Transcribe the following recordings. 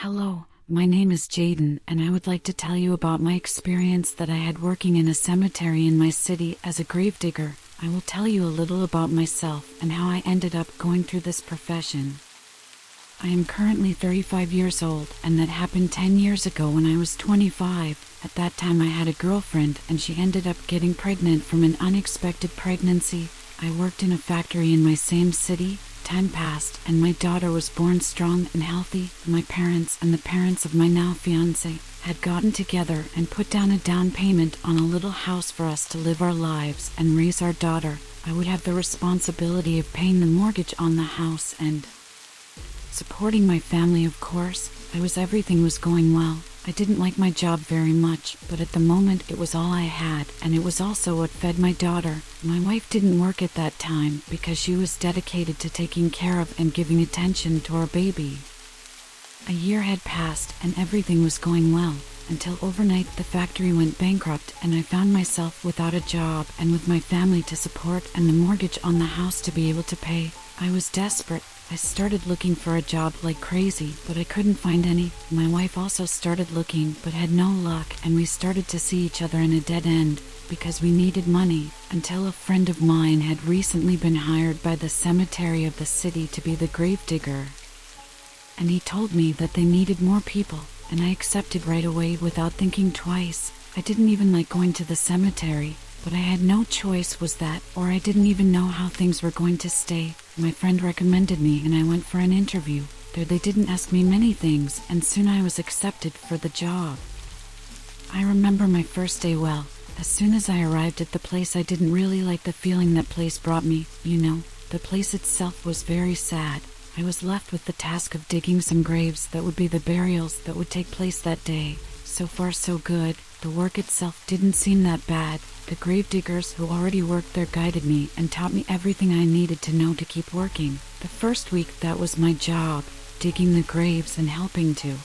Hello, my name is Jaden, and I would like to tell you about my experience that I had working in a cemetery in my city as a gravedigger. I will tell you a little about myself and how I ended up going through this profession. I am currently 35 years old, and that happened 10 years ago when I was 25. At that time I had a girlfriend, and she ended up getting pregnant from an unexpected pregnancy. I worked in a factory in my same city. Time passed, and my daughter was born strong and healthy. My parents and the parents of my now fiancé had gotten together and put down a down payment on a little house for us to live our lives and raise our daughter. I would have the responsibility of paying the mortgage on the house and supporting my family, of course. Everything was going well. I didn't like my job very much, but at the moment it was all I had, and it was also what fed my daughter. My wife didn't work at that time because she was dedicated to taking care of and giving attention to our baby. A year had passed and everything was going well, until overnight the factory went bankrupt and I found myself without a job and with my family to support and the mortgage on the house to be able to pay. I was desperate. I started looking for a job like crazy, but I couldn't find any. My wife also started looking, but had no luck, and we started to see each other in a dead end, because we needed money, until a friend of mine had recently been hired by the cemetery of the city to be the gravedigger. And he told me that they needed more people, and I accepted right away without thinking twice. I didn't even like going to the cemetery, but I had no choice, was that, or I didn't even know how things were going to stay. My friend recommended me and I went for an interview. There they didn't ask me many things, and soon I was accepted for the job. I remember my first day well. As soon as I arrived at the place, I didn't really like the feeling that place brought me. The place itself was very sad. I was left with the task of digging some graves that would be the burials that would take place that day. So far so good. The work itself didn't seem that bad. The gravediggers who already worked there guided me and taught me everything I needed to know to keep working. The first week, that was my job, digging the graves and helping too.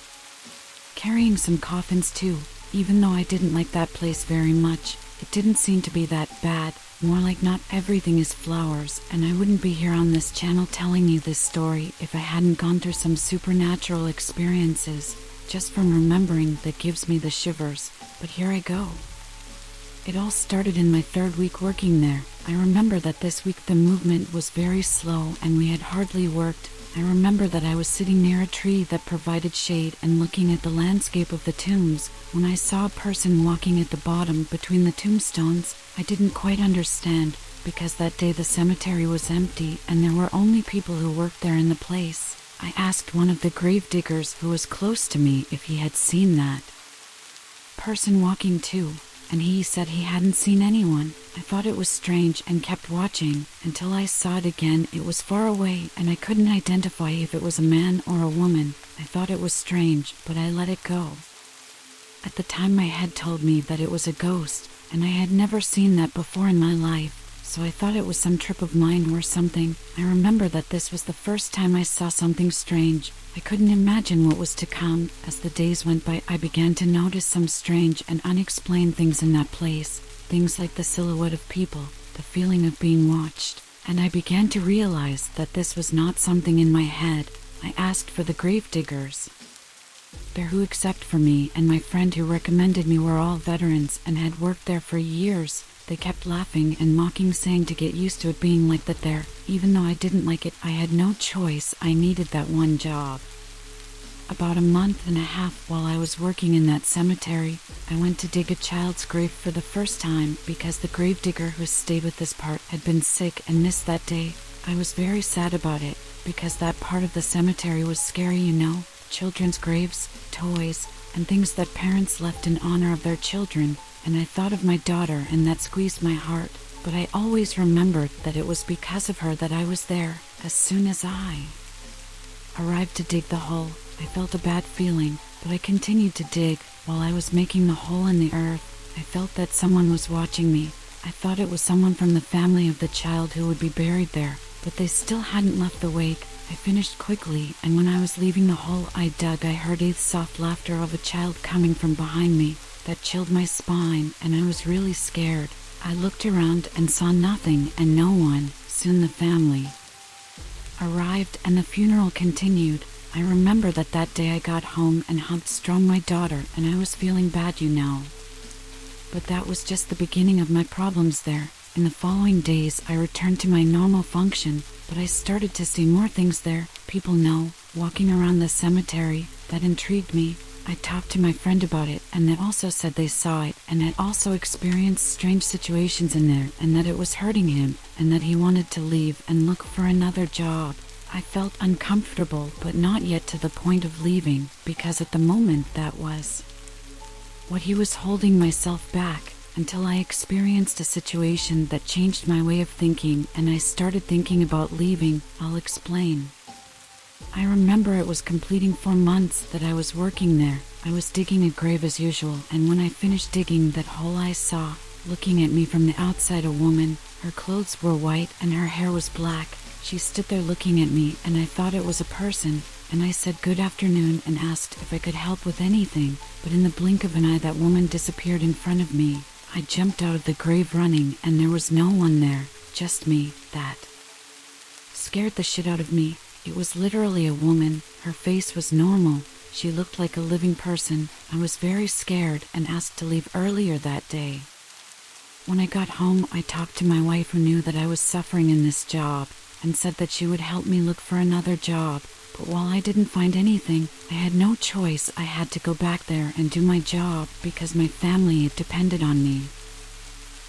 Carrying some coffins too. Even though I didn't like that place very much, it didn't seem to be that bad. More like not everything is flowers, and I wouldn't be here on this channel telling you this story if I hadn't gone through some supernatural experiences. Just from remembering, that gives me the shivers. But here I go. It all started in my third week working there. I remember that this week the movement was very slow and we had hardly worked. I remember that I was sitting near a tree that provided shade and looking at the landscape of the tombs when I saw a person walking at the bottom between the tombstones. I didn't quite understand, because that day the cemetery was empty and there were only people who worked there in the place. I asked one of the gravediggers who was close to me if he had seen that person walking too, and he said he hadn't seen anyone. I thought it was strange and kept watching until I saw it again. It was far away and I couldn't identify if it was a man or a woman. I thought it was strange, but I let it go. At the time my head told me that it was a ghost, and I had never seen that before in my life. So I thought it was some trip of mine or something. I remember that this was the first time I saw something strange. I couldn't imagine what was to come. As the days went by, I began to notice some strange and unexplained things in that place. Things like the silhouette of people, the feeling of being watched. And I began to realize that this was not something in my head. I asked for the gravediggers. They're who except for me and my friend who recommended me were all veterans and had worked there for years. They kept laughing and mocking, saying to get used to it being like that there. Even though I didn't like it, I had no choice. I needed that one job. About a month and a half while I was working in that cemetery, I went to dig a child's grave for the first time because the gravedigger who stayed with this part had been sick and missed that day. I was very sad about it because that part of the cemetery was scary, children's graves, toys, and things that parents left in honor of their children. And I thought of my daughter, and that squeezed my heart. But I always remembered that it was because of her that I was there. As soon as I arrived to dig the hole, I felt a bad feeling, but I continued to dig. While I was making the hole in the earth, I felt that someone was watching me. I thought it was someone from the family of the child who would be buried there, but they still hadn't left the wake. I finished quickly, and when I was leaving the hole I dug, I heard the soft laughter of a child coming from behind me. That chilled my spine, and I was really scared. I looked around and saw nothing and no one. Soon the family arrived and the funeral continued. I remember that day I got home and hugged strong my daughter, and I was feeling bad, you know. But that was just the beginning of my problems there. In the following days, I returned to my normal function, but I started to see more things there. People walking around the cemetery. That intrigued me. I talked to my friend about it, and they also said they saw it, and had also experienced strange situations in there, and that it was hurting him, and that he wanted to leave and look for another job. I felt uncomfortable, but not yet to the point of leaving, because at the moment that was what he was holding myself back, until I experienced a situation that changed my way of thinking, and I started thinking about leaving. I'll explain. I remember it was completing 4 months that I was working there. I was digging a grave as usual, and when I finished digging that hole, I saw, looking at me from the outside, a woman. Her clothes were white and her hair was black. She stood there looking at me, and I thought it was a person, and I said good afternoon and asked if I could help with anything, but in the blink of an eye that woman disappeared in front of me. I jumped out of the grave running, and there was no one there, just me. That scared the shit out of me. It was literally a woman. Her face was normal. She looked like a living person. I was very scared and asked to leave earlier that day. When I got home, I talked to my wife, who knew that I was suffering in this job, and said that she would help me look for another job. But while I didn't find anything, I had no choice. I had to go back there and do my job because my family depended on me.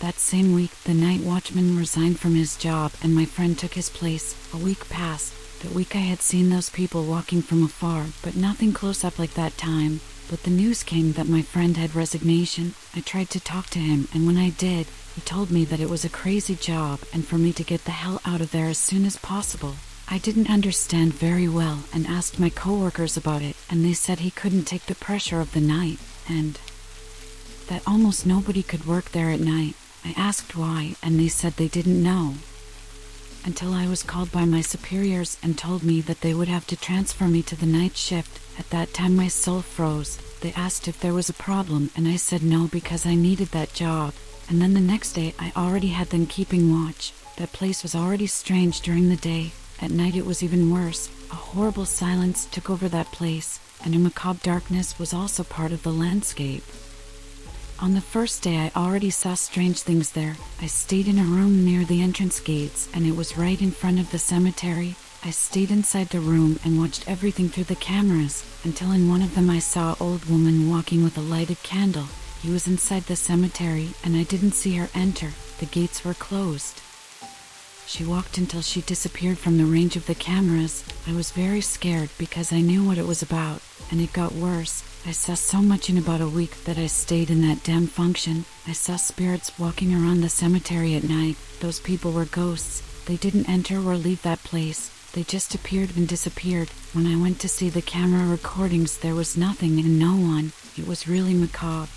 That same week, the night watchman resigned from his job and my friend took his place. A week passed. That week I had seen those people walking from afar, but nothing close up like that time. But the news came that my friend had resignation. I tried to talk to him, and when I did, he told me that it was a crazy job and for me to get the hell out of there as soon as possible. I didn't understand very well and asked my coworkers about it, and they said he couldn't take the pressure of the night, and that almost nobody could work there at night. I asked why, and they said they didn't know. Until I was called by my superiors and told me that they would have to transfer me to the night shift. At that time my soul froze. They asked if there was a problem, and I said no because I needed that job. And then the next day I already had them keeping watch. That place was already strange during the day. At night it was even worse. A horrible silence took over that place, and a macabre darkness was also part of the landscape. On the first day I already saw strange things there. I stayed in a room near the entrance gates, and it was right in front of the cemetery. I stayed inside the room and watched everything through the cameras, until in one of them I saw an old woman walking with a lighted candle. He was inside the cemetery, and I didn't see her enter. The gates were closed. She walked until she disappeared from the range of the cameras. I was very scared because I knew what it was about, and it got worse. I saw so much in about a week that I stayed in that damn function. I saw spirits walking around the cemetery at night. Those people were ghosts. They didn't enter or leave that place. They just appeared and disappeared. When I went to see the camera recordings, there was nothing and no one. It was really macabre.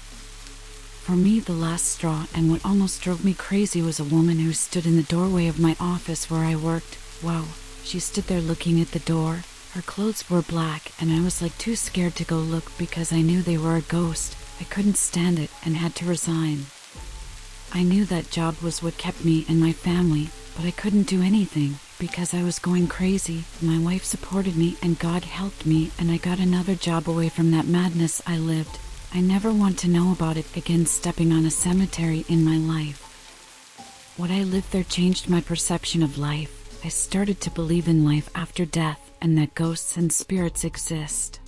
For me, the last straw, and what almost drove me crazy, was a woman who stood in the doorway of my office where I worked. Wow, she stood there looking at the door. Her clothes were black, and I was like too scared to go look because I knew they were a ghost. I couldn't stand it and had to resign. I knew that job was what kept me and my family, but I couldn't do anything because I was going crazy. My wife supported me and God helped me, and I got another job away from that madness I lived. I never want to know about it again, stepping on a cemetery in my life. What I lived there changed my perception of life. I started to believe in life after death and that ghosts and spirits exist.